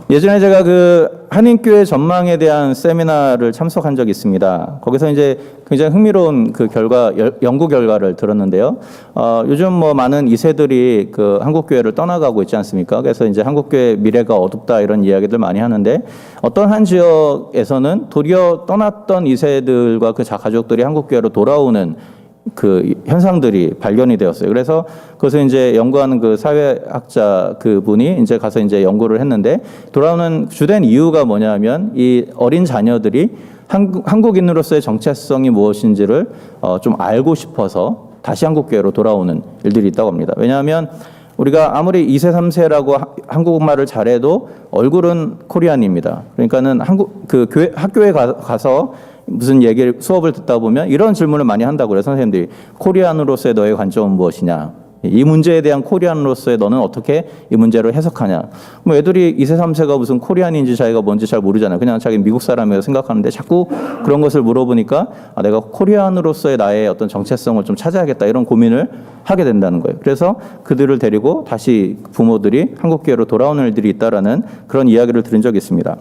예전에 제가 그 한인교회 전망에 대한 세미나를 참석한 적이 있습니다. 거기서 이제 굉장히 흥미로운 그 연구 결과를 들었는데요. 요즘 뭐 많은 2세들이 그 한국교회를 떠나가고 있지 않습니까? 그래서 이제 한국교회 미래가 어둡다 이런 이야기들 많이 하는데 어떤 한 지역에서는 도리어 떠났던 2세들과 그 가족들이 한국교회로 돌아오는 그 현상들이 발견이 되었어요. 그래서 그것을 이제 연구하는 그 사회학자 그분이 이제 가서 이제 연구를 했는데 돌아오는 주된 이유가 뭐냐면 이 어린 자녀들이 한국인으로서의 정체성이 무엇인지를 좀 알고 싶어서 다시 한국교회로 돌아오는 일들이 있다고 합니다. 왜냐하면 우리가 아무리 2세, 3세라고 한국말을 잘해도 얼굴은 코리안입니다. 그러니까는 학교에 가서 무슨 수업을 듣다 보면 이런 질문을 많이 한다고 그래요. 선생님들이 코리안으로서의 너의 관점은 무엇이냐? 이 문제에 대한 코리안으로서의 너는 어떻게 이 문제를 해석하냐? 뭐 애들이 2세, 3세가 무슨 코리안인지 자기가 뭔지 잘 모르잖아요. 그냥 자기 미국 사람이라고 생각하는데 자꾸 그런 것을 물어보니까 내가 코리안으로서의 나의 어떤 정체성을 좀 찾아야겠다 이런 고민을 하게 된다는 거예요. 그래서 그들을 데리고 다시 부모들이 한국교회로 돌아오는 일들이 있다라는 그런 이야기를 들은 적이 있습니다.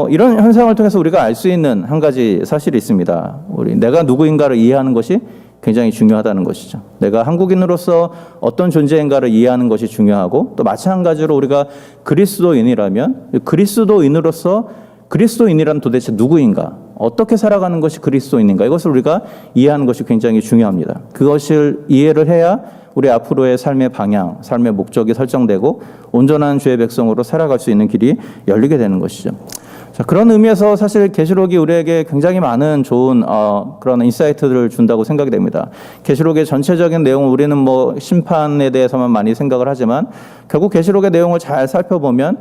이런 현상을 통해서 우리가 알 수 있는 한 가지 사실이 있습니다. 내가 누구인가를 이해하는 것이 굉장히 중요하다는 것이죠. 내가 한국인으로서 어떤 존재인가를 이해하는 것이 중요하고 또 마찬가지로 우리가 그리스도인이라면 그리스도인으로서 그리스도인이란 도대체 누구인가? 어떻게 살아가는 것이 그리스도인인가? 이것을 우리가 이해하는 것이 굉장히 중요합니다. 그것을 이해를 해야 우리 앞으로의 삶의 방향, 삶의 목적이 설정되고 온전한 주의 백성으로 살아갈 수 있는 길이 열리게 되는 것이죠. 자, 그런 의미에서 사실 계시록이 우리에게 굉장히 많은 좋은 그런 인사이트들을 준다고 생각이 됩니다. 계시록의 전체적인 내용을 우리는 뭐 심판에 대해서만 많이 생각을 하지만 결국 계시록의 내용을 잘 살펴보면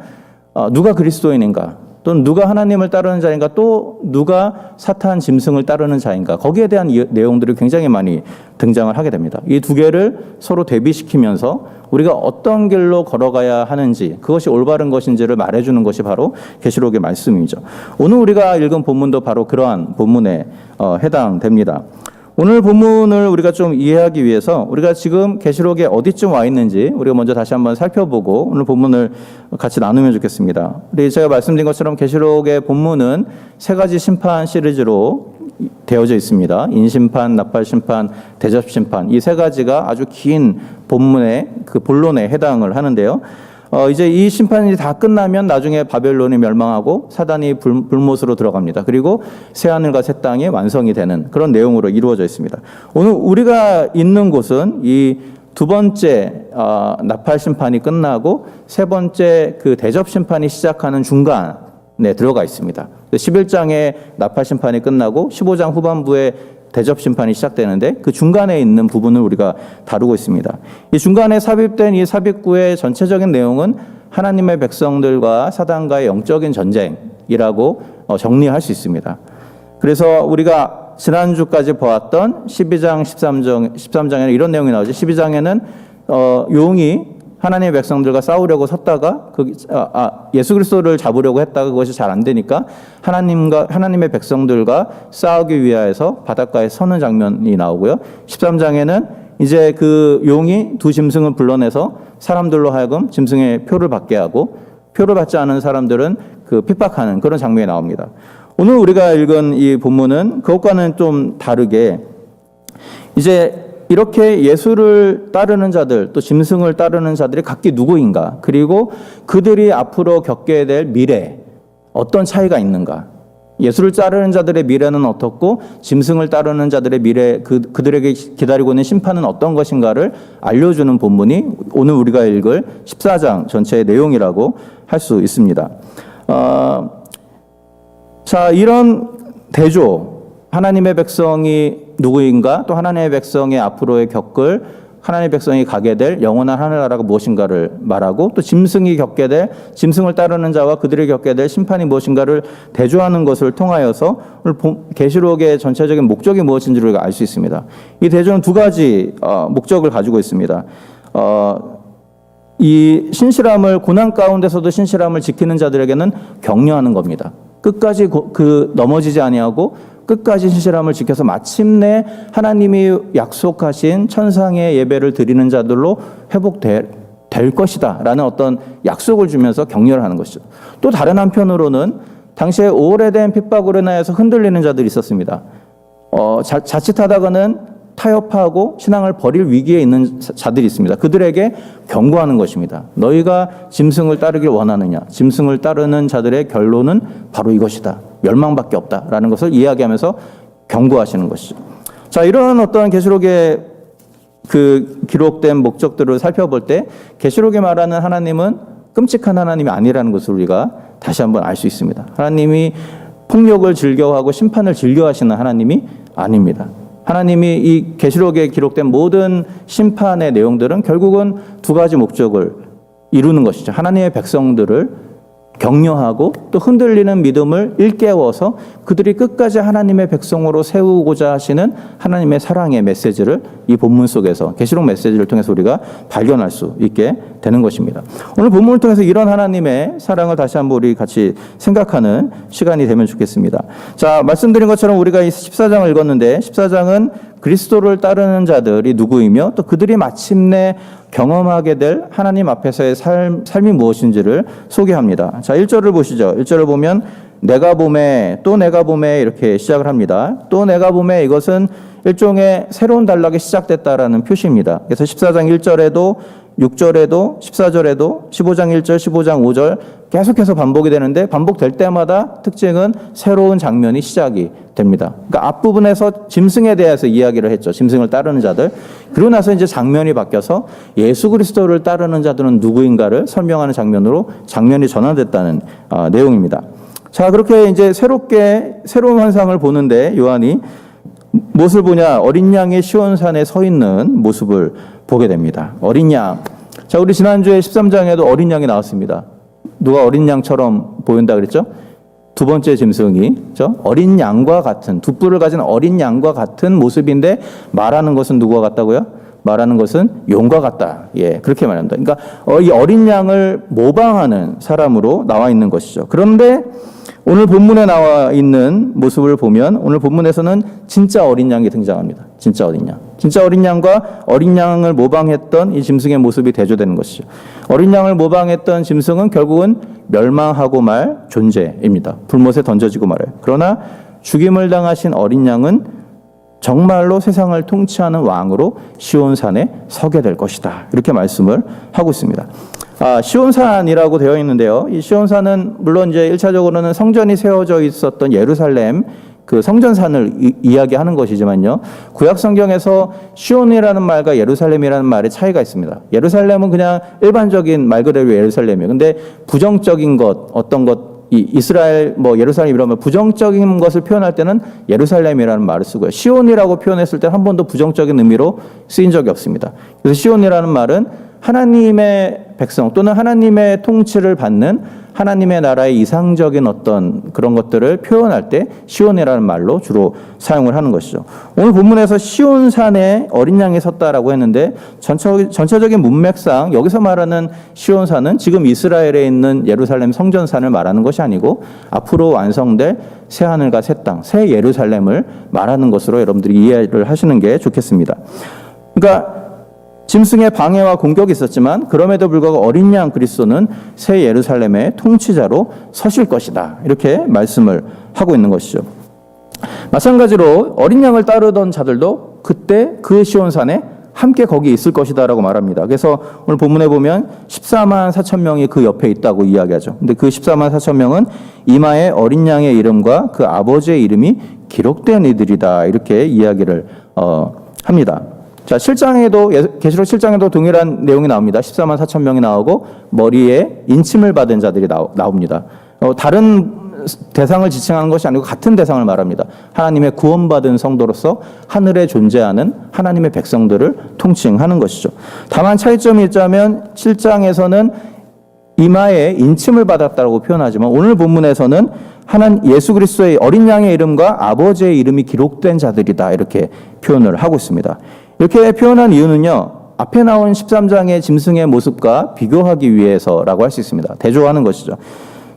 누가 그리스도인인가? 또는 누가 하나님을 따르는 자인가, 또 누가 사탄 짐승을 따르는 자인가, 거기에 대한 내용들이 굉장히 많이 등장을 하게 됩니다. 이 두 개를 서로 대비시키면서 우리가 어떤 길로 걸어가야 하는지, 그것이 올바른 것인지를 말해주는 것이 바로 계시록의 말씀이죠. 오늘 우리가 읽은 본문도 바로 그러한 본문에 해당됩니다. 오늘 본문을 우리가 좀 이해하기 위해서 우리가 지금 계시록에 어디쯤 와 있는지 우리가 먼저 다시 한번 살펴보고 오늘 본문을 같이 나누면 좋겠습니다. 제가 말씀드린 것처럼 계시록의 본문은 세 가지 심판 시리즈로 되어져 있습니다. 인심판, 나팔심판, 대접심판, 이 세 가지가 아주 긴 본문의 그 본론에 해당을 하는데요. 이제 이 심판이 다 끝나면 나중에 바벨론이 멸망하고 사단이 불못으로 들어갑니다. 그리고 새하늘과 새 땅이 완성이 되는 그런 내용으로 이루어져 있습니다. 오늘 우리가 있는 곳은 이 두 번째 나팔 심판이 끝나고 세 번째 그 대접 심판이 시작하는 중간에 들어가 있습니다. 11장에 나팔 심판이 끝나고 15장 후반부에 대접 심판이 시작되는데 그 중간에 있는 부분을 우리가 다루고 있습니다. 이 중간에 삽입된 이 삽입구의 전체적인 내용은 하나님의 백성들과 사단과의 영적인 전쟁이라고 정리할 수 있습니다. 그래서 우리가 지난주까지 보았던 12장, 13장에는 이런 내용이 나오죠. 12장에는 용이 하나님의 백성들과 싸우려고 섰다가 예수 그리스도를 잡으려고 했다가 그것이 잘 안 되니까 하나님의 백성들과 싸우기 위하여서 바닷가에 서는 장면이 나오고요. 13장에는 이제 그 용이 두 짐승을 불러내서 사람들로 하여금 짐승의 표를 받게 하고 표를 받지 않은 사람들은 그 핍박하는 그런 장면이 나옵니다. 오늘 우리가 읽은 이 본문은 그것과는 좀 다르게 이제 이렇게 예수를 따르는 자들, 또 짐승을 따르는 자들이 각기 누구인가, 그리고 그들이 앞으로 겪게 될 미래, 어떤 차이가 있는가, 예수를 따르는 자들의 미래는 어떻고 짐승을 따르는 자들의 미래, 그들에게 기다리고 있는 심판은 어떤 것인가를 알려주는 본문이 오늘 우리가 읽을 14장 전체의 내용이라고 할 수 있습니다. 자, 이런 대조, 하나님의 백성이 누구인가, 또 하나님의 백성의 앞으로의 겪을, 하나님의 백성이 가게 될 영원한 하늘나라가 무엇인가를 말하고, 또 짐승이 겪게 될, 짐승을 따르는 자와 그들이 겪게 될 심판이 무엇인가를 대조하는 것을 통하여서 오늘 계시록의 전체적인 목적이 무엇인지를 우리가 알 수 있습니다. 이 대조는 두 가지 목적을 가지고 있습니다. 이 신실함을, 고난 가운데서도 신실함을 지키는 자들에게는 격려하는 겁니다. 끝까지 넘어지지 아니하고 끝까지 신실함을 지켜서 마침내 하나님이 약속하신 천상의 예배를 드리는 자들로 회복될 될 것이다 라는 어떤 약속을 주면서 격려를 하는 것이죠. 또 다른 한편으로는 당시에 오래된 핍박으로 인하여서 흔들리는 자들이 있었습니다. 자칫하다가는 타협하고 신앙을 버릴 위기에 있는 자들이 있습니다. 그들에게 경고하는 것입니다. 너희가 짐승을 따르길 원하느냐? 짐승을 따르는 자들의 결론은 바로 이것이다. 멸망밖에 없다라는 것을 이야기하면서 경고하시는 것이죠. 자, 이런 어떤 계시록의 그 기록된 목적들을 살펴볼 때 계시록에 말하는 하나님은 끔찍한 하나님이 아니라는 것을 우리가 다시 한번 알 수 있습니다. 하나님이 폭력을 즐겨하고 심판을 즐겨하시는 하나님이 아닙니다. 하나님이 이 계시록에 기록된 모든 심판의 내용들은 결국은 두 가지 목적을 이루는 것이죠. 하나님의 백성들을 격려하고 또 흔들리는 믿음을 일깨워서 그들이 끝까지 하나님의 백성으로 세우고자 하시는 하나님의 사랑의 메시지를 이 본문 속에서 계시록 메시지를 통해서 우리가 발견할 수 있게 되는 것입니다. 오늘 본문을 통해서 이런 하나님의 사랑을 다시 한번 우리 같이 생각하는 시간이 되면 좋겠습니다. 자, 말씀드린 것처럼 우리가 이 14장을 읽었는데 14장은 그리스도를 따르는 자들이 누구이며 또 그들이 마침내 경험하게 될 하나님 앞에서의 삶이 무엇인지를 소개합니다. 자, 1절을 보시죠. 1절을 보면 내가 보매 또 내가 보매 이렇게 시작을 합니다. 또 내가 보매 이것은 일종의 새로운 단락이 시작됐다라는 표시입니다. 그래서 14장 1절에도 6절에도 14절에도 15장 1절, 15장 5절 계속해서 반복이 되는데 반복될 때마다 특징은 새로운 장면이 시작이 됩니다. 그러니까 앞부분에서 짐승에 대해서 이야기를 했죠. 짐승을 따르는 자들. 그러고 나서 이제 장면이 바뀌어서 예수 그리스도를 따르는 자들은 누구인가를 설명하는 장면이 전환됐다는 내용입니다. 자, 그렇게 이제 새로운 환상을 보는데 요한이 무엇을 보냐? 어린 양의 시온산에 서 있는 모습을 보게 됩니다. 어린 양. 자, 우리 지난주에 13장에도 어린 양이 나왔습니다. 누가 어린 양처럼 보인다 그랬죠? 두 번째 짐승이, 그렇죠? 어린 양과 같은, 두 뿔을 가진 어린 양과 같은 모습인데 말하는 것은 누구와 같다고요? 말하는 것은 용과 같다. 예, 그렇게 말합니다. 그러니까 이 어린 양을 모방하는 사람으로 나와 있는 것이죠. 그런데 오늘 본문에 나와 있는 모습을 보면 오늘 본문에서는 진짜 어린 양이 등장합니다. 진짜 어린 양. 진짜 어린 양과 어린 양을 모방했던 이 짐승의 모습이 대조되는 것이죠. 어린 양을 모방했던 짐승은 결국은 멸망하고 말 존재입니다. 불못에 던져지고 말아요. 그러나 죽임을 당하신 어린 양은 정말로 세상을 통치하는 왕으로 시온산에 서게 될 것이다. 이렇게 말씀을 하고 있습니다. 시온산이라고 되어 있는데요. 이 시온산은 물론 이제 1차적으로는 성전이 세워져 있었던 예루살렘 그 성전산을 이야기하는 것이지만요. 구약 성경에서 시온이라는 말과 예루살렘이라는 말의 차이가 있습니다. 예루살렘은 그냥 일반적인 말 그대로 예루살렘이에요. 근데 부정적인 것, 어떤 것, 이스라엘, 예루살렘 이러면 부정적인 것을 표현할 때는 예루살렘이라는 말을 쓰고요. 시온이라고 표현했을 때 한 번도 부정적인 의미로 쓰인 적이 없습니다. 그래서 시온이라는 말은 하나님의 백성 또는 하나님의 통치를 받는 하나님의 나라의 이상적인 어떤 그런 것들을 표현할 때 시온이라는 말로 주로 사용을 하는 것이죠. 오늘 본문에서 시온산에 어린 양이 섰다라고 했는데 전체적인 문맥상 여기서 말하는 시온산은 지금 이스라엘에 있는 예루살렘 성전산을 말하는 것이 아니고 앞으로 완성될 새하늘과 새 땅, 새 예루살렘을 말하는 것으로 여러분들이 이해를 하시는 게 좋겠습니다. 그러니까 짐승의 방해와 공격이 있었지만 그럼에도 불구하고 어린 양 그리스도는 새 예루살렘의 통치자로 서실 것이다. 이렇게 말씀을 하고 있는 것이죠. 마찬가지로 어린 양을 따르던 자들도 그때 그 시온산에 함께 거기 있을 것이다 라고 말합니다. 그래서 오늘 본문에 보면 14만 4천 명이 그 옆에 있다고 이야기하죠. 근데 그 14만 4천 명은 이마에 어린 양의 이름과 그 아버지의 이름이 기록된 이들이다. 이렇게 이야기를 합니다. 자, 계시록 7장에도 동일한 내용이 나옵니다. 14만 4천 명이 나오고 머리에 인침을 받은 자들이 나옵니다. 다른 대상을 지칭하는 것이 아니고 같은 대상을 말합니다. 하나님의 구원받은 성도로서 하늘에 존재하는 하나님의 백성들을 통칭하는 것이죠. 다만 차이점이 있자면 7장에서는 이마에 인침을 받았다고 표현하지만 오늘 본문에서는 예수 그리스도의 어린 양의 이름과 아버지의 이름이 기록된 자들이다. 이렇게 표현을 하고 있습니다. 이렇게 표현한 이유는요. 앞에 나온 13장의 짐승의 모습과 비교하기 위해서라고 할 수 있습니다. 대조하는 것이죠.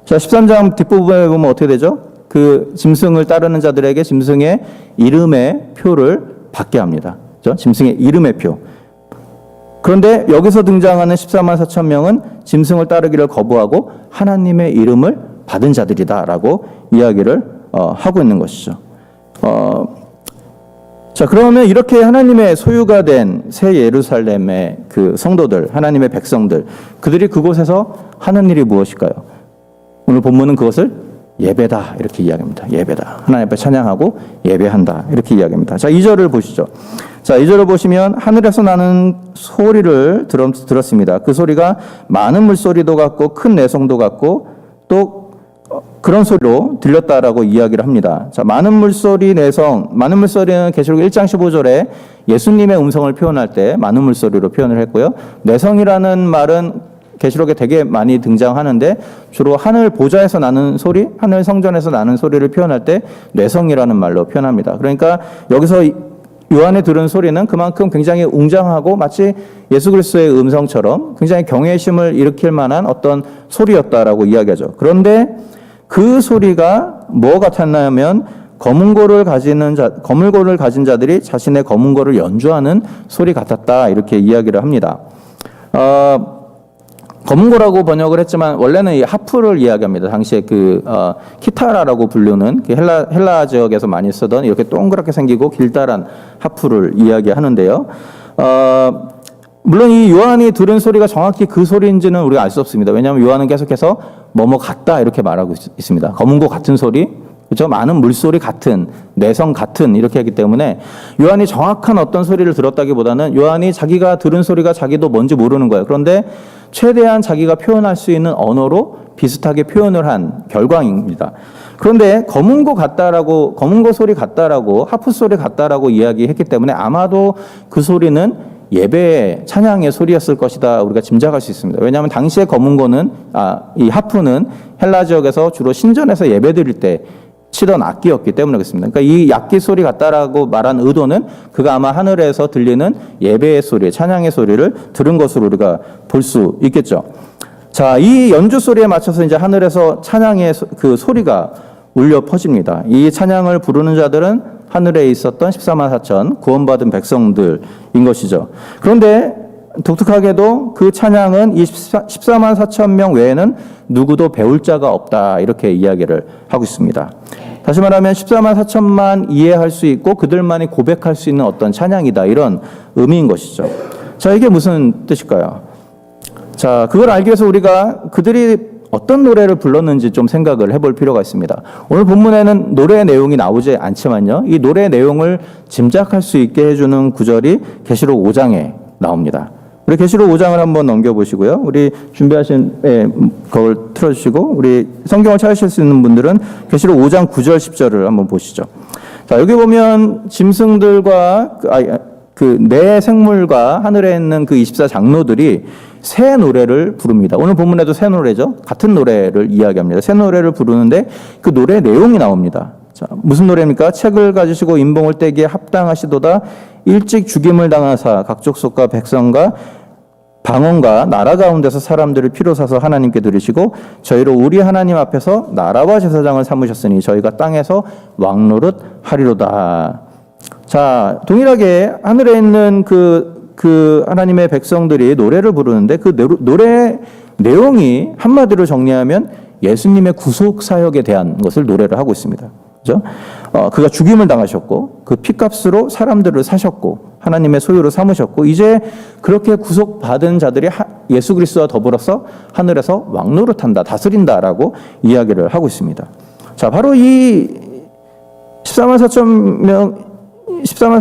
자, 13장 뒷부분에 보면 어떻게 되죠? 그 짐승을 따르는 자들에게 짐승의 이름의 표를 받게 합니다. 그렇죠? 짐승의 이름의 표. 그런데 여기서 등장하는 14만 4천 명은 짐승을 따르기를 거부하고 하나님의 이름을 받은 자들이다라고 이야기를 하고 있는 것이죠. 자, 그러면 이렇게 하나님의 소유가 된 새 예루살렘의 그 성도들, 하나님의 백성들, 그들이 그곳에서 하는 일이 무엇일까요? 오늘 본문은 그것을 예배다 이렇게 이야기합니다. 예배다. 하나님 앞에 찬양하고 예배한다 이렇게 이야기합니다. 자, 2절을 보시죠. 자, 2절을 보시면 하늘에서 나는 소리를 들었습니다. 그 소리가 많은 물소리도 같고 큰 내성도 같고 또 그런 소리로 들렸다라고 이야기를 합니다. 자, 많은 물소리 내성, 많은 물소리는 계시록 1장 15절에 예수님의 음성을 표현할 때 많은 물소리로 표현을 했고요. 내성이라는 말은 계시록에 되게 많이 등장하는데 주로 하늘 보좌에서 나는 소리, 하늘 성전에서 나는 소리를 표현할 때 내성이라는 말로 표현합니다. 그러니까 여기서 요한이 들은 소리는 그만큼 굉장히 웅장하고 마치 예수 그리스도의 음성처럼 굉장히 경외심을 일으킬 만한 어떤 소리였다라고 이야기하죠. 그런데 그 소리가 뭐 같았냐면 검은고를 가진 자들이 자신의 검은고를 연주하는 소리 같았다 이렇게 이야기를 합니다. 검은고라고 번역을 했지만 원래는 이 하프를 이야기합니다. 당시에 키타라라고 부르는 그 헬라 지역에서 많이 쓰던 이렇게 동그랗게 생기고 길다란 하프를 이야기하는데요. 물론 이 요한이 들은 소리가 정확히 그 소리인지는 우리가 알 수 없습니다. 왜냐하면 요한은 계속해서 뭐뭐 같다 이렇게 말하고 있습니다. 검은고 같은 소리, 그렇죠? 많은 물소리 같은, 내성 같은 이렇게 하기 때문에 요한이 정확한 어떤 소리를 들었다기보다는 요한이 자기가 들은 소리가 자기도 뭔지 모르는 거예요. 그런데 최대한 자기가 표현할 수 있는 언어로 비슷하게 표현을 한 결과입니다. 그런데 검은고 소리 같다라고, 하프 소리 같다라고 이야기했기 때문에 아마도 그 소리는 예배의 찬양의 소리였을 것이다 우리가 짐작할 수 있습니다. 왜냐하면 당시에 검은고는 이 하프는 헬라 지역에서 주로 신전에서 예배드릴 때 치던 악기였기 때문에 그렇습니다. 그러니까 이 악기 소리 같다라고 말한 의도는 그가 아마 하늘에서 들리는 예배의 소리, 찬양의 소리를 들은 것으로 우리가 볼 수 있겠죠. 자, 이 연주 소리에 맞춰서 이제 하늘에서 찬양의 그 소리가 울려 퍼집니다. 이 찬양을 부르는 자들은 하늘에 있었던 14만 4천 구원받은 백성들인 것이죠. 그런데 독특하게도 그 찬양은 이 14만 4천 명 외에는 누구도 배울 자가 없다 이렇게 이야기를 하고 있습니다. 다시 말하면 14만 4천만 이해할 수 있고 그들만이 고백할 수 있는 어떤 찬양이다 이런 의미인 것이죠. 자, 이게 무슨 뜻일까요? 자, 그걸 알기 위해서 우리가 그들이 어떤 노래를 불렀는지 좀 생각을 해볼 필요가 있습니다. 오늘 본문에는 노래의 내용이 나오지 않지만요. 이 노래의 내용을 짐작할 수 있게 해주는 구절이 계시록 5장에 나옵니다. 우리 계시록 5장을 한번 넘겨보시고요. 우리 준비하신 그걸 틀어주시고 우리 성경을 찾으실 수 있는 분들은 계시록 5장 9절 10절을 한번 보시죠. 자, 여기 보면 짐승들과 네 생물과 하늘에 있는 그 24장로들이 새 노래를 부릅니다. 오늘 본문에도 새 노래죠. 같은 노래를 이야기합니다. 새 노래를 부르는데 그 노래의 내용이 나옵니다. 자, 무슨 노래입니까? 책을 가지시고 인봉을 떼기에 합당하시도다. 일찍 죽임을 당하사 각 족속과 백성과 방언과 나라 가운데서 사람들을 피로 사서 하나님께 드리시고 저희로 우리 하나님 앞에서 나라와 제사장을 삼으셨으니 저희가 땅에서 왕노릇 하리로다. 자, 동일하게 하늘에 있는 그 하나님의 백성들이 노래를 부르는데 그 노래 내용이 한마디로 정리하면 예수님의 구속 사역에 대한 것을 노래를 하고 있습니다. 그죠? 그가 죽임을 당하셨고 그 피값으로 사람들을 사셨고 하나님의 소유로 삼으셨고 이제 그렇게 구속받은 자들이 예수 그리스도와 더불어서 하늘에서 왕노릇한다, 다스린다라고 이야기를 하고 있습니다. 자, 바로 이 14만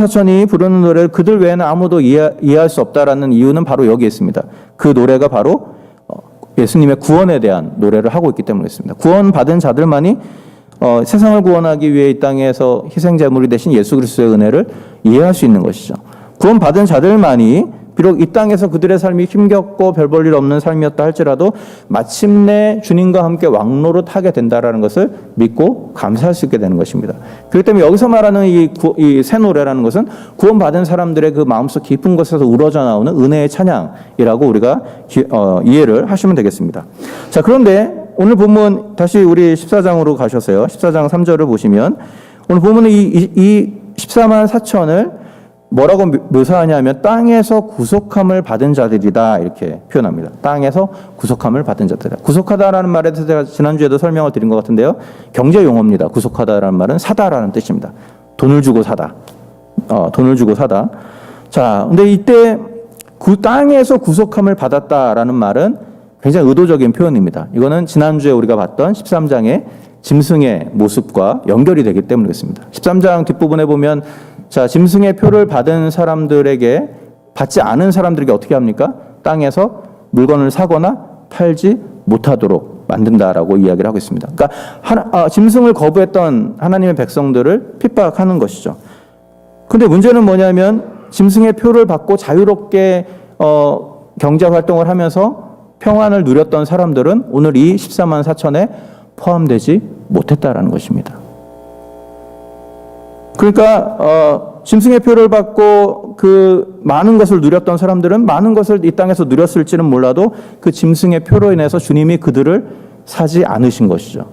4천이 부르는 노래를 그들 외에는 아무도 이해할 수 없다라는 이유는 바로 여기에 있습니다. 그 노래가 바로 예수님의 구원에 대한 노래를 하고 있기 때문에 있습니다. 구원받은 자들만이 세상을 구원하기 위해 이 땅에서 희생제물이 되신 예수 그리스도의 은혜를 이해할 수 있는 것이죠. 구원받은 자들만이 비록 이 땅에서 그들의 삶이 힘겹고 별 볼 일 없는 삶이었다 할지라도 마침내 주님과 함께 왕노릇하게 된다라는 것을 믿고 감사할 수 있게 되는 것입니다. 그렇기 때문에 여기서 말하는 이 새 노래라는 것은 구원받은 사람들의 그 마음속 깊은 곳에서 우러져 나오는 은혜의 찬양이라고 우리가 이해를 하시면 되겠습니다. 자, 그런데 오늘 본문 다시 우리 14장으로 가셔서요. 14장 3절을 보시면 오늘 본문은 이 14만 4천을 뭐라고 묘사하냐면 땅에서 구속함을 받은 자들이다 이렇게 표현합니다. 땅에서 구속함을 받은 자들이다. 구속하다라는 말에 대해서 제가 지난주에도 설명을 드린 것 같은데요. 경제 용어입니다. 구속하다라는 말은 사다라는 뜻입니다. 돈을 주고 사다. 돈을 주고 사다. 자, 근데 이때 땅에서 구속함을 받았다라는 말은 굉장히 의도적인 표현입니다. 이거는 지난주에 우리가 봤던 13장의 짐승의 모습과 연결이 되기 때문에 그렇습니다. 13장 뒷부분에 보면 자, 짐승의 표를 받은 사람들에게 받지 않은 사람들에게 어떻게 합니까? 땅에서 물건을 사거나 팔지 못하도록 만든다라고 이야기를 하고 있습니다. 그러니까 짐승을 거부했던 하나님의 백성들을 핍박하는 것이죠. 근데 문제는 뭐냐면 짐승의 표를 받고 자유롭게 경제 활동을 하면서 평안을 누렸던 사람들은 오늘 이 14만 4천에 포함되지 못했다라는 것입니다. 그러니까 짐승의 표를 받고 그 많은 것을 누렸던 사람들은 많은 것을 이 땅에서 누렸을지는 몰라도 그 짐승의 표로 인해서 주님이 그들을 사지 않으신 것이죠.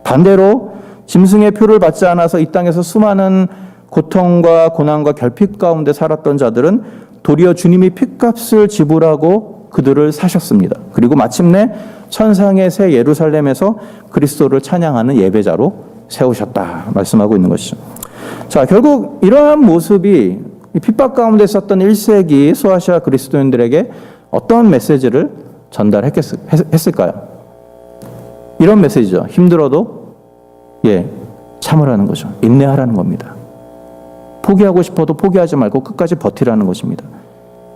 반대로 짐승의 표를 받지 않아서 이 땅에서 수많은 고통과 고난과 결핍 가운데 살았던 자들은 도리어 주님이 핏값을 지불하고 그들을 사셨습니다. 그리고 마침내 천상의 새 예루살렘에서 그리스도를 찬양하는 예배자로 세우셨다 말씀하고 있는 것이죠. 자, 결국 이러한 모습이 핍박 가운데 있었던 1세기 소아시아 그리스도인들에게 어떤 메시지를 전달했을까요? 이런 메시지죠. 힘들어도 참으라는 거죠. 인내하라는 겁니다. 포기하고 싶어도 포기하지 말고 끝까지 버티라는 것입니다.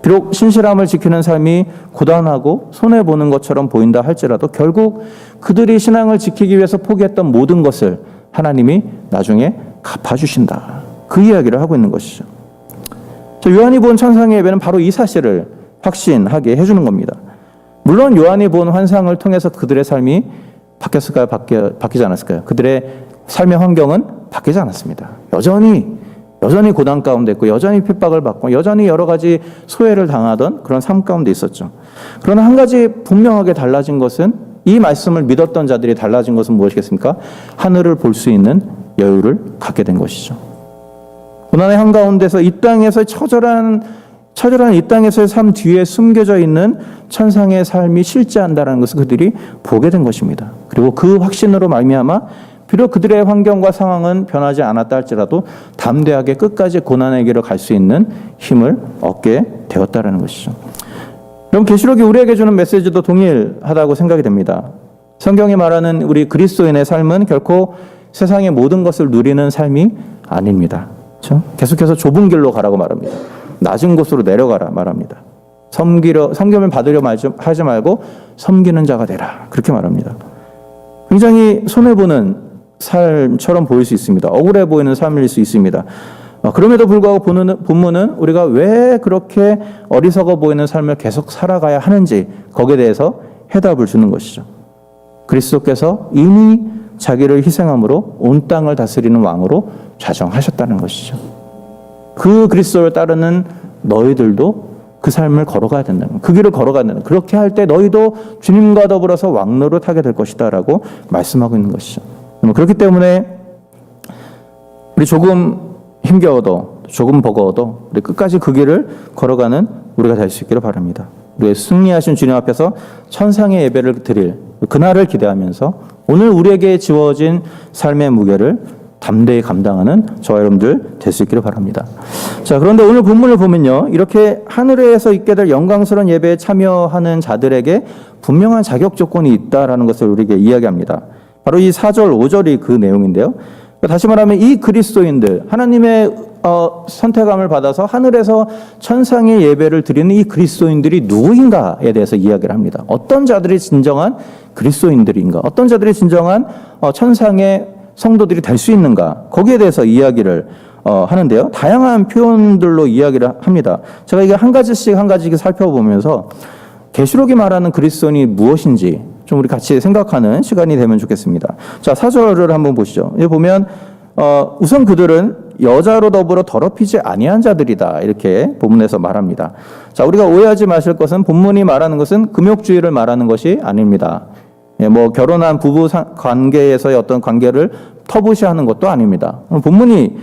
비록 신실함을 지키는 삶이 고단하고 손해보는 것처럼 보인다 할지라도 결국 그들이 신앙을 지키기 위해서 포기했던 모든 것을 하나님이 나중에 갚아주신다. 그 이야기를 하고 있는 것이죠. 요한이 본 천상의 예배는 바로 이 사실을 확신하게 해주는 겁니다. 물론 요한이 본 환상을 통해서 그들의 삶이 바뀌었을까요? 바뀌지 않았을까요? 그들의 삶의 환경은 바뀌지 않았습니다. 여전히 고난 가운데 있고 여전히 핍박을 받고 여전히 여러 가지 소외를 당하던 그런 삶 가운데 있었죠. 그러나 한 가지 분명하게 달라진 것은 이 말씀을 믿었던 자들이 달라진 것은 무엇이겠습니까? 하늘을 볼 수 있는 여유를 갖게 된 것이죠. 고난의 한가운데서 이 땅에서 처절한 이 땅에서의 삶 뒤에 숨겨져 있는 천상의 삶이 실제한다는 것을 그들이 보게 된 것입니다. 그리고 그 확신으로 말미암아 비록 그들의 환경과 상황은 변하지 않았다 할지라도 담대하게 끝까지 고난의 길을 갈 수 있는 힘을 얻게 되었다는 것이죠. 여러분, 계시록이 우리에게 주는 메시지도 동일하다고 생각이 됩니다. 성경이 말하는 우리 그리스도인의 삶은 결코 세상의 모든 것을 누리는 삶이 아닙니다. 그렇죠? 계속해서 좁은 길로 가라고 말합니다. 낮은 곳으로 내려가라 말합니다. 섬김을 받으려 하지 말고 섬기는 자가 되라. 그렇게 말합니다. 굉장히 손해보는 삶처럼 보일 수 있습니다. 억울해 보이는 삶일 수 있습니다. 그럼에도 불구하고 본문은 우리가 왜 그렇게 어리석어 보이는 삶을 계속 살아가야 하는지 거기에 대해서 해답을 주는 것이죠. 그리스도께서 이미 자기를 희생함으로 온 땅을 다스리는 왕으로 좌정하셨다는 것이죠. 그 그리스도를 따르는 너희들도 그 삶을 걸어가야 된다는 거예요. 그 길을 걸어가야 된다. 그렇게 할 때 너희도 주님과 더불어서 왕노릇 하게 될 것이다 라고 말씀하고 있는 것이죠. 그렇기 때문에 우리 조금 힘겨워도 조금 버거워도 우리 끝까지 그 길을 걸어가는 우리가 될 수 있기를 바랍니다. 우리의 승리하신 주님 앞에서 천상의 예배를 드릴 그날을 기대하면서 오늘 우리에게 지워진 삶의 무게를 담대히 감당하는 저와 여러분들 될 수 있기를 바랍니다. 자, 그런데 오늘 본문을 보면요, 이렇게 하늘에서 있게 될 영광스러운 예배에 참여하는 자들에게 분명한 자격 조건이 있다라는 것을 우리에게 이야기합니다. 바로 이 4절, 5절이 그 내용인데요. 다시 말하면 이 그리스도인들, 하나님의 선택함을 받아서 하늘에서 천상의 예배를 드리는 이 그리스도인들이 누구인가에 대해서 이야기를 합니다. 어떤 자들이 진정한 그리스도인들인가? 어떤 자들이 진정한 천상의 성도들이 될 수 있는가? 거기에 대해서 이야기를 하는데요. 다양한 표현들로 이야기를 합니다. 제가 이게 한 가지씩 살펴보면서 계시록이 말하는 그리스도인이 무엇인지 좀 우리 같이 생각하는 시간이 되면 좋겠습니다. 자, 4절을 한번 보시죠. 여기 보면 우선 그들은 여자로 더불어 더럽히지 아니한 자들이다. 이렇게 본문에서 말합니다. 자, 우리가 오해하지 마실 것은 본문이 말하는 것은 금욕주의를 말하는 것이 아닙니다. 뭐 결혼한 부부 관계에서의 어떤 관계를 터부시하는 것도 아닙니다. 본문이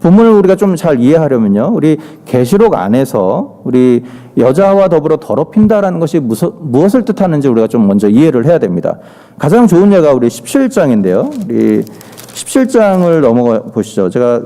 본문을 우리가 좀 잘 이해하려면요, 우리 계시록 안에서 우리 여자와 더불어 더럽힌다라는 것이 무엇을 뜻하는지 우리가 좀 먼저 이해를 해야 됩니다. 가장 좋은 예가 우리 17장인데요. 우리 17장을 넘어가 보시죠. 제가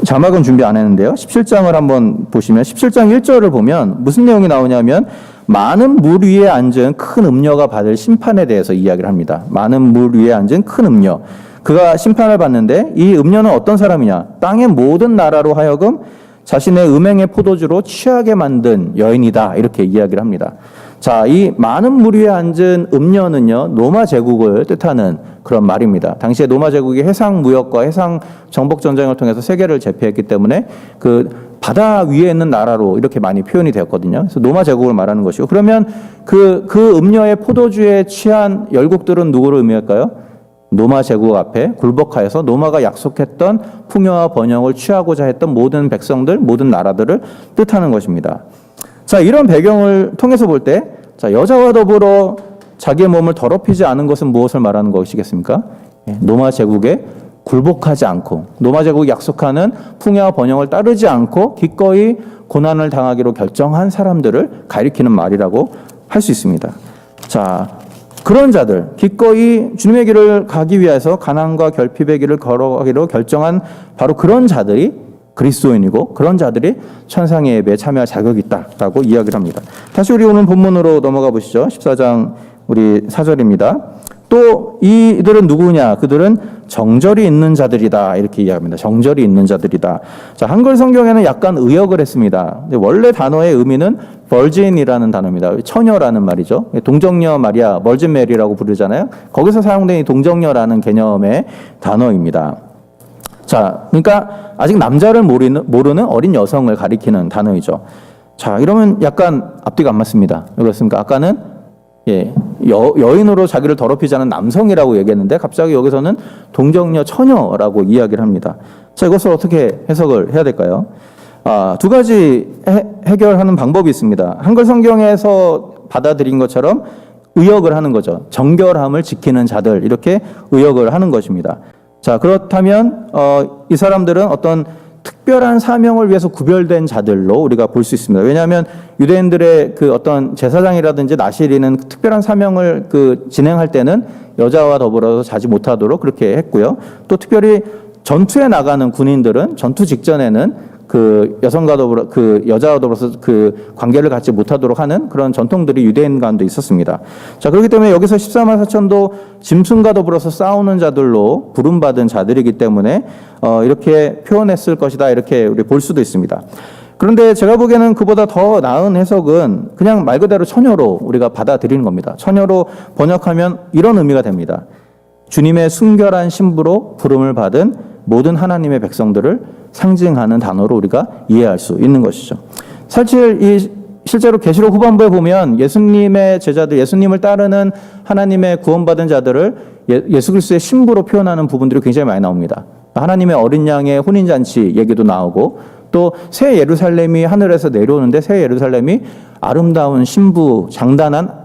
자막은 준비 안 했는데요. 17장을 한번 보시면 17장 1절을 보면 무슨 내용이 나오냐면 많은 물 위에 앉은 큰 음녀가 받을 심판에 대해서 이야기를 합니다. 많은 물 위에 앉은 큰 음녀. 그가 심판을 받는데 이 음녀는 어떤 사람이냐? 땅의 모든 나라로 하여금 자신의 음행의 포도주로 취하게 만든 여인이다. 이렇게 이야기를 합니다. 자, 이 많은 물 위에 앉은 음녀는요, 로마 제국을 뜻하는 그런 말입니다. 당시에 로마 제국이 해상 무역과 해상 정복 전쟁을 통해서 세계를 제패했기 때문에 그 바다 위에 있는 나라로 이렇게 많이 표현이 되었거든요. 그래서 로마 제국을 말하는 것이고, 그러면 그 음녀의 포도주에 취한 열국들은 누구를 의미할까요? 로마 제국 앞에 굴복하여서 로마가 약속했던 풍요와 번영을 취하고자 했던 모든 백성들, 모든 나라들을 뜻하는 것입니다. 자, 이런 배경을 통해서 볼 때, 자, 여자와 더불어 자기의 몸을 더럽히지 않은 것은 무엇을 말하는 것이겠습니까? 로마 제국에 굴복하지 않고, 로마 제국이 약속하는 풍요와 번영을 따르지 않고 기꺼이 고난을 당하기로 결정한 사람들을 가리키는 말이라고 할 수 있습니다. 자, 그런 자들, 기꺼이 주님의 길을 가기 위해서 가난과 결핍의 길을 걸어가기로 결정한 바로 그런 자들이 그리스도인이고, 그런 자들이 천상의 예배에 참여할 자격이 있다라고 이야기를 합니다. 다시 우리 오늘 본문으로 넘어가 보시죠. 14장 우리 4절입니다. 또 이들은 누구냐? 그들은 정절이 있는 자들이다. 이렇게 이야기합니다. 정절이 있는 자들이다. 자, 한글 성경에는 약간 의역을 했습니다. 원래 단어의 의미는 벌진이라는 단어입니다. 처녀라는 말이죠. 동정녀 마리아, 멀진 메리라고 부르잖아요. 거기서 사용된 이 동정녀라는 개념의 단어입니다. 자, 그러니까 아직 남자를 모르는 어린 여성을 가리키는 단어이죠. 자, 이러면 약간 앞뒤가 안 맞습니다. 왜 그렇습니까? 아까는 여인으로 자기를 더럽히지 않은 남성이라고 얘기했는데 갑자기 여기서는 동정녀 처녀라고 이야기를 합니다. 자, 이것을 어떻게 해석을 해야 될까요? 두 가지 해결하는 방법이 있습니다. 한글 성경에서 받아들인 것처럼 의역을 하는 거죠. 정결함을 지키는 자들, 이렇게 의역을 하는 것입니다. 자, 그렇다면 이 사람들은 어떤 특별한 사명을 위해서 구별된 자들로 우리가 볼 수 있습니다. 왜냐하면 유대인들의 그 어떤 제사장이라든지 나시리는 특별한 사명을 진행할 때는 여자와 더불어서 자지 못하도록 그렇게 했고요. 또 특별히 전투에 나가는 군인들은 전투 직전에는 그 여성과 더불어 그 여자와 더불어서 그 관계를 갖지 못하도록 하는 그런 전통들이 유대인 간도 있었습니다. 자, 그렇기 때문에 여기서 14만 4천도 짐승과 더불어서 싸우는 자들로 부름받은 자들이기 때문에 이렇게 표현했을 것이다, 이렇게 우리 볼 수도 있습니다. 그런데 제가 보기에는 그보다 더 나은 해석은 그냥 말 그대로 처녀로 우리가 받아들이는 겁니다. 처녀로 번역하면 이런 의미가 됩니다. 주님의 순결한 신부로 부름을 받은 모든 하나님의 백성들을 상징하는 단어로 우리가 이해할 수 있는 것이죠. 사실 실제로 계시록 후반부에 보면 예수님의 제자들, 예수님을 따르는 하나님의 구원받은 자들을 예수 그리스도의 신부로 표현하는 부분들이 굉장히 많이 나옵니다. 하나님의 어린 양의 혼인잔치 얘기도 나오고, 또 새 예루살렘이 하늘에서 내려오는데 새 예루살렘이 아름다운 신부,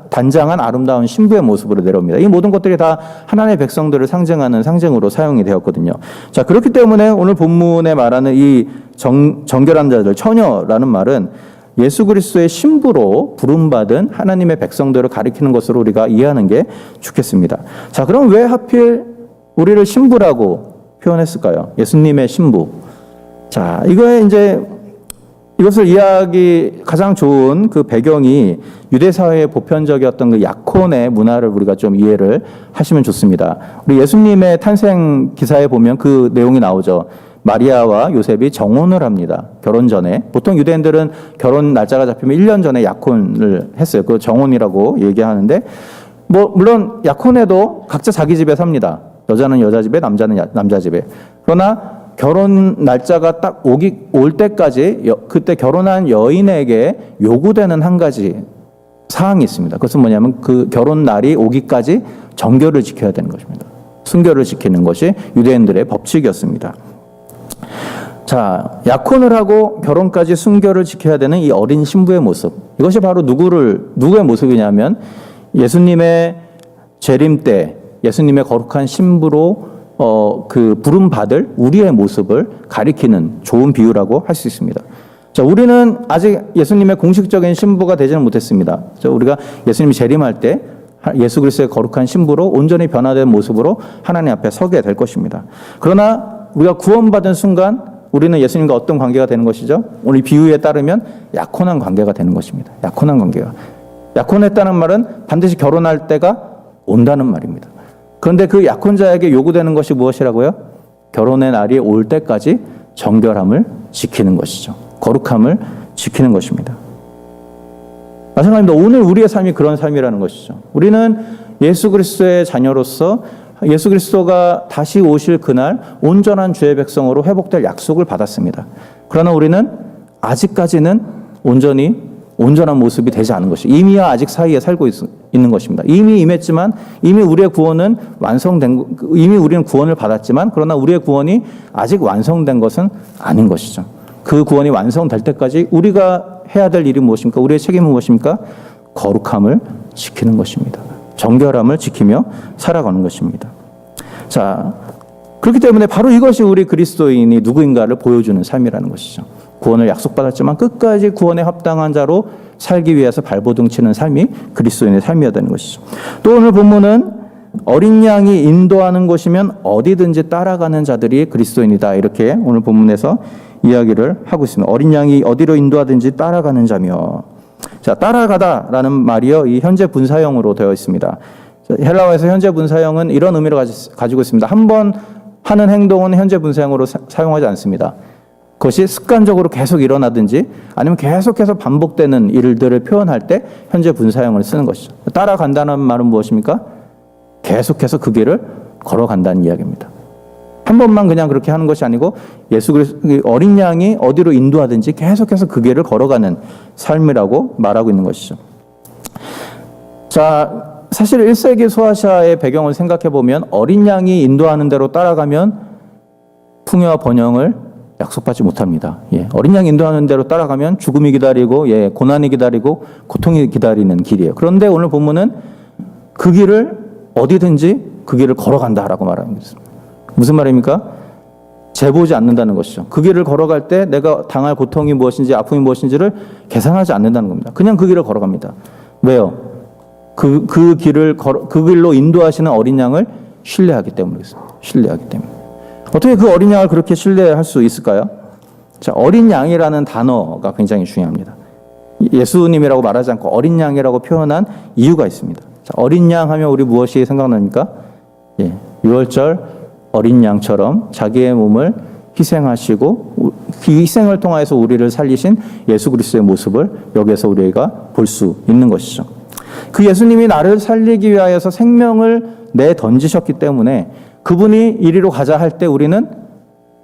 단장한 아름다운 신부의 모습으로 내려옵니다. 이 모든 것들이 다 하나님의 백성들을 상징하는 상징으로 사용이 되었거든요. 자, 그렇기 때문에 오늘 본문에 말하는 이 정결한 자들, 처녀라는 말은 예수 그리스도의 신부로 부름받은 하나님의 백성들을 가리키는 것으로 우리가 이해하는 게 좋겠습니다. 자, 그럼 왜 하필 우리를 신부라고 표현했을까요? 예수님의 신부. 자, 이것을 이해하기 가장 좋은 그 배경이 유대 사회의 보편적이었던 그 약혼의 문화를 우리가 좀 이해를 하시면 좋습니다. 우리 예수님의 탄생 기사에 보면 그 내용이 나오죠. 마리아와 요셉이 정혼을 합니다. 결혼 전에. 보통 유대인들은 결혼 날짜가 잡히면 1년 전에 약혼을 했어요. 그 정혼이라고 얘기하는데, 물론 약혼해도 각자 자기 집에 삽니다. 여자는 여자 집에, 남자는 남자 집에. 그러나 결혼 날짜가 딱 올 때까지 그때 결혼한 여인에게 요구되는 한 가지 사항이 있습니다. 그것은 뭐냐면 그 결혼 날이 오기까지 정결을 지켜야 되는 것입니다. 순결을 지키는 것이 유대인들의 법칙이었습니다. 자, 약혼을 하고 결혼까지 순결을 지켜야 되는 이 어린 신부의 모습. 이것이 바로 누구의 모습이냐면 예수님의 재림 때 예수님의 거룩한 신부로 그 부름받을 우리의 모습을 가리키는 좋은 비유라고 할 수 있습니다. 자, 우리는 아직 예수님의 공식적인 신부가 되지는 못했습니다. 자, 우리가 예수님이 재림할 때 예수 그리스도의 거룩한 신부로 온전히 변화된 모습으로 하나님 앞에 서게 될 것입니다. 그러나 우리가 구원받은 순간 우리는 예수님과 어떤 관계가 되는 것이죠? 오늘 비유에 따르면 약혼한 관계가 되는 것입니다. 약혼한 관계가. 약혼했다는 말은 반드시 결혼할 때가 온다는 말입니다. 그런데 그 약혼자에게 요구되는 것이 무엇이라고요? 결혼의 날이 올 때까지 정결함을 지키는 것이죠. 거룩함을 지키는 것입니다. 마찬가지입니다. 오늘 우리의 삶이 그런 삶이라는 것이죠. 우리는 예수 그리스도의 자녀로서 예수 그리스도가 다시 오실 그날 온전한 주의 백성으로 회복될 약속을 받았습니다. 그러나 우리는 아직까지는 온전한 모습이 되지 않은 것이 이미와 아직 사이에 살고 있는 것입니다. 이미 임했지만 이미 우리의 구원은 이미 우리는 구원을 받았지만 그러나 우리의 구원이 아직 완성된 것은 아닌 것이죠. 그 구원이 완성될 때까지 우리가 해야 될 일이 무엇입니까? 우리의 책임은 무엇입니까? 거룩함을 지키는 것입니다. 정결함을 지키며 살아가는 것입니다. 자, 그렇기 때문에 바로 이것이 우리 그리스도인이 누구인가를 보여주는 삶이라는 것이죠. 구원을 약속받았지만 끝까지 구원에 합당한 자로 살기 위해서 발버둥 치는 삶이 그리스도인의 삶이어야 되는 것이죠. 또 오늘 본문은 어린 양이 인도하는 곳이면 어디든지 따라가는 자들이 그리스도인이다. 이렇게 오늘 본문에서 이야기를 하고 있습니다. 어린 양이 어디로 인도하든지 따라가는 자며. 자, 따라가다라는 말이요, 이 현재 분사형으로 되어 있습니다. 헬라어에서 현재 분사형은 이런 의미를 가지고 있습니다. 한 번 하는 행동은 현재 분사형으로 사용하지 않습니다. 그것이 습관적으로 계속 일어나든지 아니면 계속해서 반복되는 일들을 표현할 때 현재 분사형을 쓰는 것이죠. 따라간다는 말은 무엇입니까? 계속해서 그 길을 걸어간다는 이야기입니다. 한 번만 그냥 그렇게 하는 것이 아니고 예수 그리스도 어린 양이 어디로 인도하든지 계속해서 그 길을 걸어가는 삶이라고 말하고 있는 것이죠. 자, 사실 1세기 소아시아의 배경을 생각해 보면 어린 양이 인도하는 대로 따라가면 풍요와 번영을 약속받지 못합니다. 예, 어린 양이 인도하는 대로 따라가면 죽음이 기다리고, 고난이 기다리고, 고통이 기다리는 길이에요. 그런데 오늘 본문은 그 길을 어디든지 그 길을 걸어간다라고 말하는 것입니다. 무슨 말입니까? 재보지 않는다는 것이죠. 그 길을 걸어갈 때 내가 당할 고통이 무엇인지 아픔이 무엇인지를 계산하지 않는다는 겁니다. 그냥 그 길을 걸어갑니다. 왜요? 그 길로 인도하시는 어린 양을 신뢰하기 때문이겠습니다. 신뢰하기 때문에. 어떻게 그 어린 양을 그렇게 신뢰할 수 있을까요? 자, 어린 양이라는 단어가 굉장히 중요합니다. 예수님이라고 말하지 않고 어린 양이라고 표현한 이유가 있습니다. 자, 어린 양 하면 우리 무엇이 생각납니까? 예, 유월절 어린 양처럼 자기의 몸을 희생하시고 그 희생을 통해서 우리를 살리신 예수 그리스도의 모습을 여기에서 우리가 볼 수 있는 것이죠. 그 예수님이 나를 살리기 위하여서 생명을 내던지셨기 때문에 그분이 이리로 가자 할 때 우리는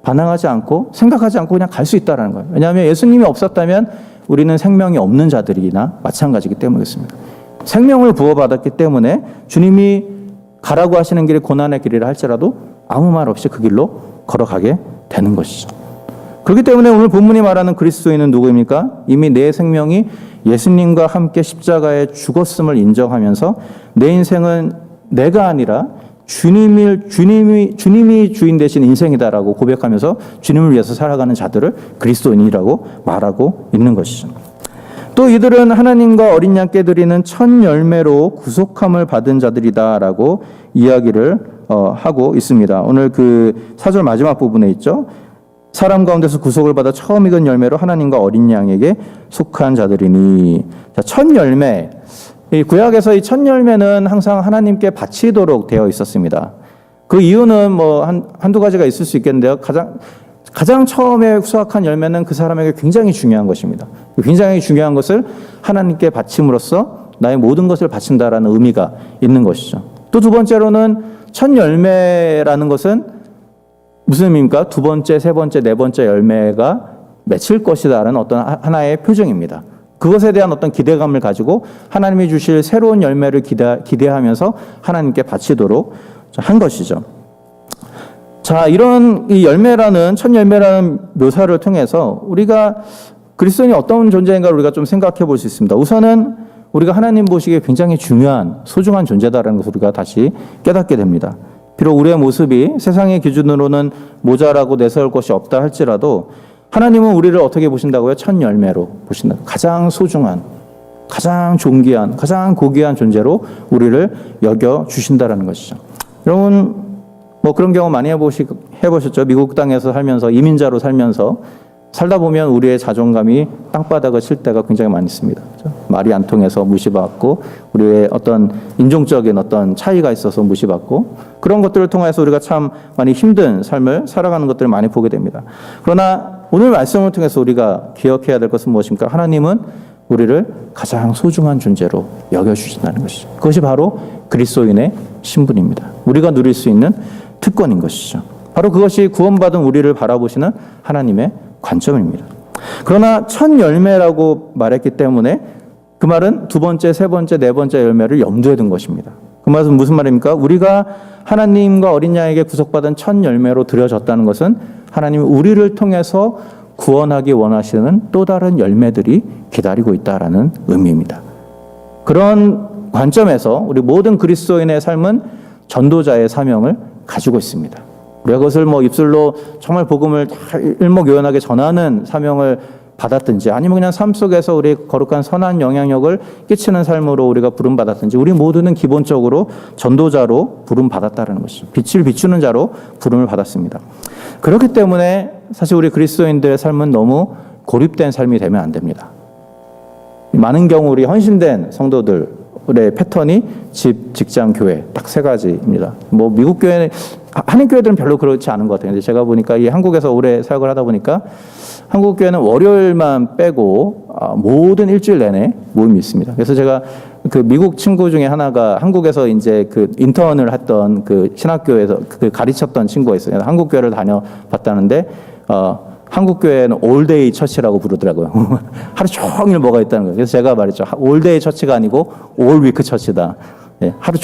반항하지 않고 생각하지 않고 그냥 갈 수 있다는 거예요. 왜냐하면 예수님이 없었다면 우리는 생명이 없는 자들이나 마찬가지이기 때문이겠습니다. 생명을 부어받았기 때문에 주님이 가라고 하시는 길이 고난의 길이라 할지라도 아무 말 없이 그 길로 걸어가게 되는 것이죠. 그렇기 때문에 오늘 본문이 말하는 그리스도인은 누구입니까? 이미 내 생명이 예수님과 함께 십자가에 죽었음을 인정하면서 내 인생은 내가 아니라 주님이 주인 되신 인생이다라고 고백하면서 주님을 위해서 살아가는 자들을 그리스도인이라고 말하고 있는 것이죠. 또 이들은 하나님과 어린 양께 드리는 첫 열매로 구속함을 받은 자들이다라고 이야기를 하고 있습니다. 오늘 그 4절 마지막 부분에 있죠. 사람 가운데서 구속을 받아 처음 익은 열매로 하나님과 어린 양에게 속한 자들이니. 자, 첫 열매. 이 구약에서 이 첫 열매는 항상 하나님께 바치도록 되어 있었습니다. 그 이유는 뭐 한두 가지가 있을 수 있겠는데요. 가장 처음에 수확한 열매는 그 사람에게 굉장히 중요한 것입니다. 굉장히 중요한 것을 하나님께 바침으로써 나의 모든 것을 바친다라는 의미가 있는 것이죠. 또 두 번째로는 첫 열매라는 것은 무슨 의미입니까? 두 번째, 세 번째, 네 번째 열매가 맺힐 것이다라는 어떤 하나의 표정입니다. 그것에 대한 어떤 기대감을 가지고 하나님이 주실 새로운 열매를 기대하면서 하나님께 바치도록 한 것이죠. 자, 이런 이 열매라는, 첫 열매라는 묘사를 통해서 우리가 그리스도인이 어떤 존재인가를 우리가 좀 생각해 볼 수 있습니다. 우선은 우리가 하나님 보시기에 굉장히 중요한, 소중한 존재다라는 것을 우리가 다시 깨닫게 됩니다. 비록 우리의 모습이 세상의 기준으로는 모자라고 내세울 것이 없다 할지라도 하나님은 우리를 어떻게 보신다고요? 첫 열매로 보신다. 가장 소중한, 가장 존귀한, 가장 고귀한 존재로 우리를 여겨 주신다라는 것이죠. 여러분 뭐 그런 경험 많이 해보셨죠? 미국 땅에서 살면서 이민자로 살다 보면 우리의 자존감이 땅바닥을 칠 때가 굉장히 많이 있습니다. 그렇죠? 말이 안 통해서 무시받고 우리의 어떤 인종적인 어떤 차이가 있어서 무시받고 그런 것들을 통해서 우리가 참 많이 힘든 삶을 살아가는 것들을 많이 보게 됩니다. 그러나 오늘 말씀을 통해서 우리가 기억해야 될 것은 무엇입니까? 하나님은 우리를 가장 소중한 존재로 여겨주신다는 것이죠. 그것이 바로 그리스도인의 신분입니다. 우리가 누릴 수 있는 특권인 것이죠. 바로 그것이 구원받은 우리를 바라보시는 하나님의 관점입니다. 그러나 첫 열매라고 말했기 때문에 그 말은 두 번째, 세 번째, 네 번째 열매를 염두에 둔 것입니다. 그 말은 무슨 말입니까? 우리가 하나님과 어린 양에게 구속받은 첫 열매로 드려졌다는 것은 하나님이 우리를 통해서 구원하기 원하시는 또 다른 열매들이 기다리고 있다라는 의미입니다. 그런 관점에서 우리 모든 그리스도인의 삶은 전도자의 사명을 가지고 있습니다. 우리가 그것을 뭐 입술로 정말 복음을 일목요연하게 전하는 사명을 받았든지 아니면 그냥 삶 속에서 우리 거룩한 선한 영향력을 끼치는 삶으로 우리가 부름받았든지 우리 모두는 기본적으로 전도자로 부름받았다는 것이죠. 빛을 비추는 자로 부름을 받았습니다. 그렇기 때문에 사실 우리 그리스도인들의 삶은 너무 고립된 삶이 되면 안 됩니다. 많은 경우 우리 헌신된 성도들의 패턴이 집, 직장, 교회 딱 세 가지입니다. 뭐 미국 교회, 한인 교회들은 별로 그렇지 않은 것 같아요. 제가 보니까 이 한국에서 오래 사역을 하다 보니까 한국 교회는 월요일만 빼고 모든 일주일 내내 모임이 있습니다. 그래서 제가 그 미국 친구 중에 하나가 한국에서 이제 그 인턴을 했던 그 신학교에서 그 가르쳤던 친구가 있어요. 한국 교회를 다녀봤다는데 한국 교회는 올데이 처치라고 부르더라고요. 하루 종일 뭐가 있다는 거예요. 그래서 제가 말했죠. 올데이 처치가 아니고 올 위크 처치다. 예, 하루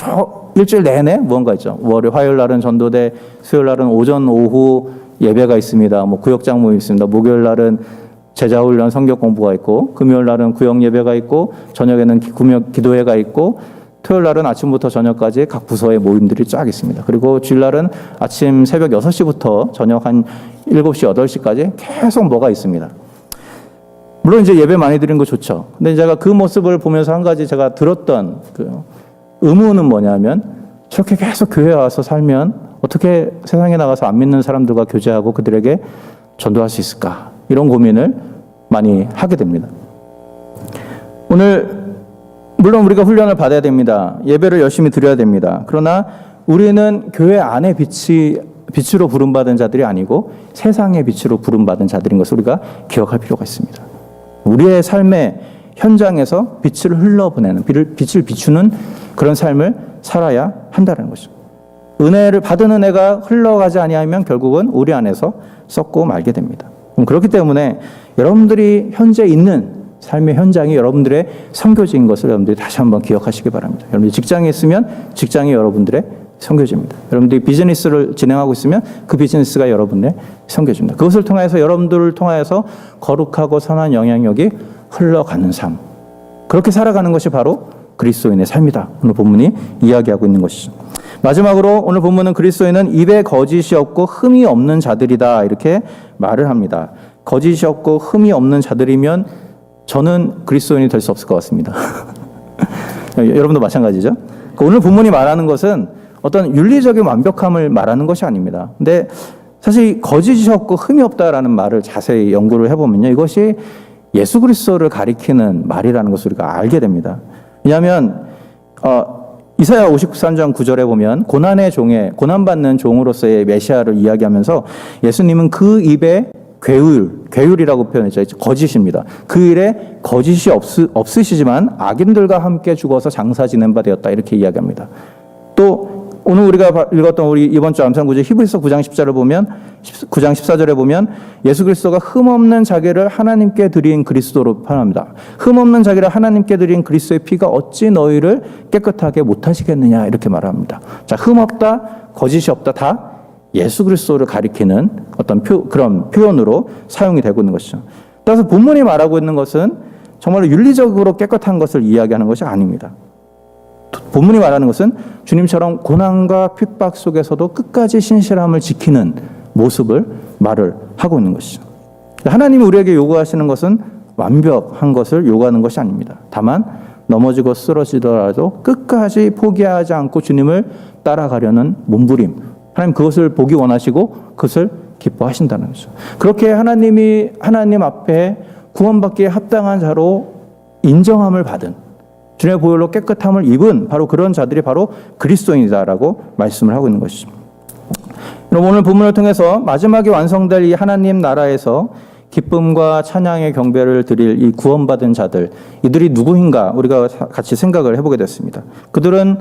일주일 내내 무언가 있죠. 화요일 날은 전도대, 수요일 날은 오전, 오후 예배가 있습니다. 뭐 구역장 모임 있습니다. 목요일 날은 제자훈련 성경 공부가 있고, 금요일 날은 구역 예배가 있고, 저녁에는 기도회가 있고, 토요일 날은 아침부터 저녁까지 각 부서의 모임들이 쫙 있습니다. 그리고 주일 날은 아침 새벽 6시부터 저녁 한 7시, 8시까지 계속 뭐가 있습니다. 물론 이제 예배 많이 드리는 거 좋죠. 근데 제가 그 모습을 보면서 한 가지 제가 들었던 그 의문은 뭐냐면 저렇게 계속 교회에 와서 살면 어떻게 세상에 나가서 안 믿는 사람들과 교제하고 그들에게 전도할 수 있을까? 이런 고민을 많이 하게 됩니다. 오늘 물론 우리가 훈련을 받아야 됩니다. 예배를 열심히 드려야 됩니다. 그러나 우리는 교회 안의 빛으로 부름받은 자들이 아니고 세상의 빛으로 부름받은 자들인 것을 우리가 기억할 필요가 있습니다. 우리의 삶의 현장에서 빛을 흘러보내는, 빛을 비추는 그런 삶을 살아야 한다는 것이죠. 은혜를 받은 은혜가 흘러가지 아니하면 결국은 우리 안에서 썩고 말게 됩니다. 그렇기 때문에 여러분들이 현재 있는 삶의 현장이 여러분들의 선교지인 것을 여러분들이 다시 한번 기억하시기 바랍니다. 여러분들이 직장에 있으면 직장이 여러분들의 선교지입니다. 여러분들이 비즈니스를 진행하고 있으면 그 비즈니스가 여러분의 선교지입니다. 그것을 통해서 여러분들을 통하여서 거룩하고 선한 영향력이 흘러가는 삶. 그렇게 살아가는 것이 바로 그리스도인의 삶이다. 오늘 본문이 이야기하고 있는 것이죠. 마지막으로 오늘 본문은 그리스도인은 입에 거짓이 없고 흠이 없는 자들이다. 이렇게 말을 합니다. 거짓이 없고 흠이 없는 자들이면 저는 그리스도인이 될 수 없을 것 같습니다. 여러분도 마찬가지죠? 오늘 본문이 말하는 것은 어떤 윤리적인 완벽함을 말하는 것이 아닙니다. 근데 사실 거짓이 없고 흠이 없다라는 말을 자세히 연구를 해보면요. 이것이 예수 그리스도를 가리키는 말이라는 것을 우리가 알게 됩니다. 왜냐하면 이사야 53장 9절에 보면 고난받는 종으로서의 메시아를 이야기하면서 예수님은 그 입에 괴율이라고 표현했죠. 거짓입니다. 그 일에 거짓이 없으시지만 악인들과 함께 죽어서 장사 지낸 바 되었다. 이렇게 이야기합니다. 또 오늘 우리가 읽었던 우리 이번 주 암산구절 히브리서 9장 10절을 보면 9장 14절에 보면 예수 그리스도가 흠없는 자기를 하나님께 드린 그리스도로 표현합니다. 흠없는 자기를 하나님께 드린 그리스도의 피가 어찌 너희를 깨끗하게 못하시겠느냐 이렇게 말합니다. 자, 흠없다, 거짓이 없다 다 예수 그리스도를 가리키는 어떤 그런 표현으로 사용이 되고 있는 것이죠. 따라서 본문이 말하고 있는 것은 정말로 윤리적으로 깨끗한 것을 이야기하는 것이 아닙니다. 본문이 말하는 것은 주님처럼 고난과 핍박 속에서도 끝까지 신실함을 지키는 모습을 말을 하고 있는 것이죠. 하나님이 우리에게 요구하시는 것은 완벽한 것을 요구하는 것이 아닙니다. 다만 넘어지고 쓰러지더라도 끝까지 포기하지 않고 주님을 따라가려는 몸부림, 하나님 그것을 보기 원하시고 그것을 기뻐하신다는 거죠. 그렇게 하나님이 하나님 앞에 구원받기에 합당한 자로 인정함을 받은, 주님의 보혈로 깨끗함을 입은 바로 그런 자들이 바로 그리스도인이다라고 말씀을 하고 있는 것이죠. 여러분, 오늘 본문을 통해서 마지막에 완성될 이 하나님 나라에서 기쁨과 찬양의 경배를 드릴 이 구원받은 자들, 이들이 누구인가 우리가 같이 생각을 해보게 됐습니다. 그들은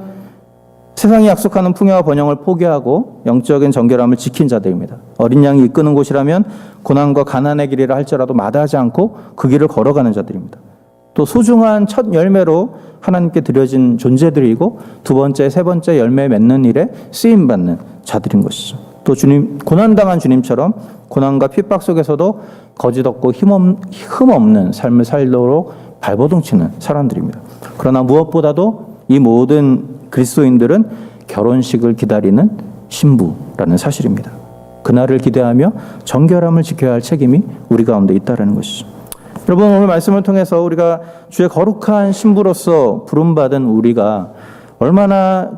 세상이 약속하는 풍요와 번영을 포기하고 영적인 정결함을 지킨 자들입니다. 어린 양이 이끄는 곳이라면 고난과 가난의 길이라 할지라도 마다하지 않고 그 길을 걸어가는 자들입니다. 또 소중한 첫 열매로 하나님께 드려진 존재들이고 두 번째, 세 번째 열매 맺는 일에 쓰임받는 자들인 것이죠. 또 주님, 고난당한 주님처럼 고난과 핍박 속에서도 거짓없고 흠없는 삶을 살도록 발버둥치는 사람들입니다. 그러나 무엇보다도 이 모든 그리스도인들은 결혼식을 기다리는 신부라는 사실입니다. 그날을 기대하며 정결함을 지켜야 할 책임이 우리 가운데 있다는 것이죠. 여러분, 오늘 말씀을 통해서 우리가 주의 거룩한 신부로서 부름받은 우리가 얼마나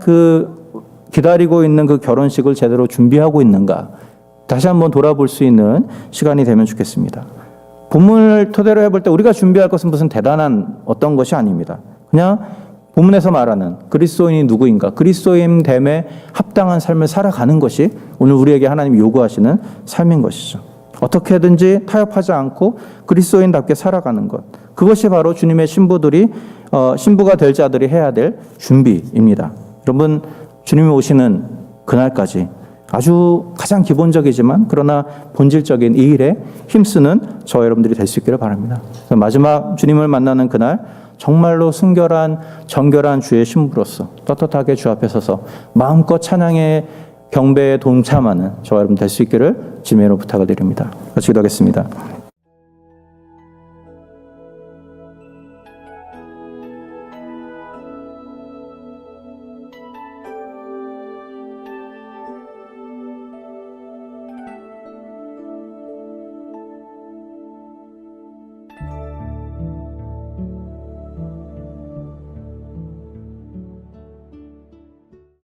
기다리고 있는 그 결혼식을 제대로 준비하고 있는가 다시 한번 돌아볼 수 있는 시간이 되면 좋겠습니다. 본문을 토대로 해볼 때 우리가 준비할 것은 무슨 대단한 어떤 것이 아닙니다. 그냥 본문에서 말하는 그리스도인이 누구인가, 그리스도인됨에 합당한 삶을 살아가는 것이 오늘 우리에게 하나님이 요구하시는 삶인 것이죠. 어떻게든지 타협하지 않고 그리스도인답게 살아가는 것, 그것이 바로 주님의 신부가 될 자들이 해야 될 준비입니다. 여러분, 주님이 오시는 그날까지 아주 가장 기본적이지만 그러나 본질적인 이 일에 힘쓰는 저와 여러분들이 될 수 있기를 바랍니다. 마지막 주님을 만나는 그날 정말로 순결한 정결한 주의 신부로서 떳떳하게 주 앞에 서서 마음껏 찬양의 경배에 동참하는 저와 여러분 될 수 있기를 주님으로 부탁을 드립니다. 같이 기도하겠습니다.